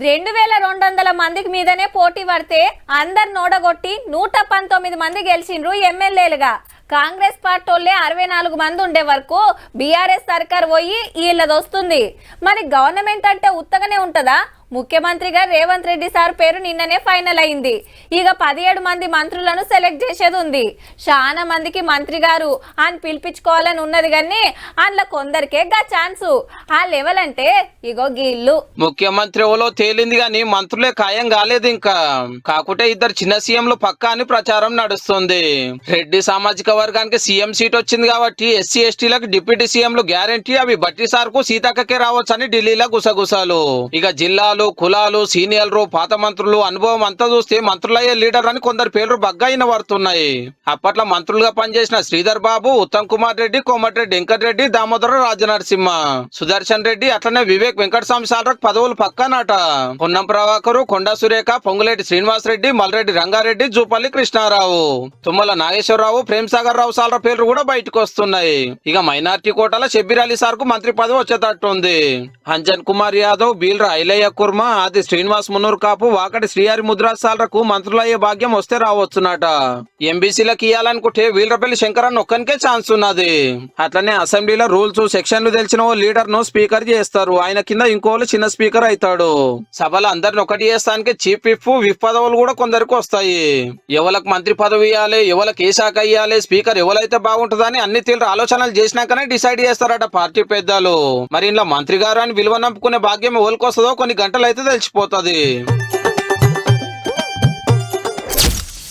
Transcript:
2200 మందికి మీదనే పోటీ పడితే అందరు నోడగొట్టి 119 మంది గెలిచిండ్రు ఎమ్మెల్యేలుగా. కాంగ్రెస్ పార్టీలే 64 మంది ఉండే వరకు బీఆర్ఎస్ సర్కార్ పోయి వీళ్ళది వస్తుంది. మరి గవర్నమెంట్ అంటే ఉత్తగానే ఉంటదా? ముఖ్యమంత్రిగా రేవంత్ రెడ్డి సార్ పేరు నిన్ననే ఫైనల్ అయింది. ఇక 17 మంది మంత్రులను సెలెక్ట్ చేసేది ఉంది. చాలా మందికి మంత్రి గారు అని పిలిపించుకోవాలని ఉన్నది కానీ అందులో కొందరికే గా ఛాన్సు. ఆ లెవెల్ అంటే ఇగో గీళ్ళు. ముఖ్యమంత్రి ఎవరో తేలింది గాని మంత్రులే ఖాయం కాలేదు. ఇంకా కాకుంటే ఇద్దరు చిన్న సీఎంలు పక్కా అని ప్రచారం నడుస్తుంది. రెడ్డి సామాజిక వర్గానికి సీఎం సీట్ వచ్చింది కాబట్టి ఎస్సీ ఎస్టీలకు డిప్యూటీ సీఎంలు గ్యారంటీ. అవి బట్టి సార్కు సీతక్కకే రావచ్చని ఢిల్లీలో గుసగుసాలు. ఇక జిల్లాలు, కులాలు, సీనియర్లు, పాత మంత్రులు అనుభవం అంతా చూస్తే మంత్రులయ్యే లీడర్ అని కొందరు పేర్లు బగ్గాయిన పడుతున్నాయి. అప్పట్లో మంత్రులుగా పనిచేసిన శ్రీధర్ బాబు, ఉత్తమ్ కుమార్ రెడ్డి, కోమటిరెడ్డి వెంకటరెడ్డి, దామోదర రాజనరసింహ, సుదర్శన్ రెడ్డి, అట్లనే వివేక్ వెంకటస్వామి సార్లకు పదవులు పక్కనట. పొన్నం ప్రభాకరు, కొండా సురేఖ, పొంగులేటి శ్రీనివాస్ రెడ్డి, మల్రెడ్డి రంగారెడ్డి, జూపల్లి కృష్ణారావు, తుమ్మల నాగేశ్వరరావు, ప్రేమ్సాగర్ రావు సార్ల పేర్లు కూడా బయటకు వస్తున్నాయి. ఇక మైనార్టీ కోటాల షబ్బీర్ అలీ సార్ కు మంత్రి పదవి వచ్చేటట్టుంది. అంజన్ కుమార్ యాదవ్, బీల్రా ఐలయ్య కుర్మా, ఆది శ్రీనివాస్ మున్నూరు కాపు, వాకటి శ్రీహరి ముద్రాజ్ సార్లకు మంత్రులయ్యే భాగ్యం వస్తే రావచ్చునట. ఎంబీసీలకు ఇయ్యాలనుకుంటే వీలరపల్లి శంకరన్న ఒక్కనికే ఛాన్స్ ఉన్నది. అట్లనే అసెంబ్లీలో రూల్స్, సెక్షన్లు తెలిసిన ఓ లీడర్ ను స్పీకర్ చేస్తారు. ఆయన కింద ఇంకోళ్ళు చిన్న స్పీకర్ అవుతాడు. సభలో అందరిని ఒకటి చేస్తానికి చీఫ్ విప్ పదవులు కూడా కొందరికి వస్తాయి. ఎవరికి మంత్రి పదవి ఇవ్వాలి, ఎవరికి ఏ శాఖ ఇవ్వాలి, స్పీకర్ ఎవరైతే బాగుంటుందని అన్ని తీవ్ర ఆలోచనలు చేసినాకనే డిసైడ్ చేస్తారట పార్టీ పెద్దలు. మరి ఇంట్లో మంత్రి గారు అని విలువ నంపుకునే భాగ్యం ఎవరికి వస్తుందో కొన్ని గంటలు అయితే తెలిసిపోతుంది.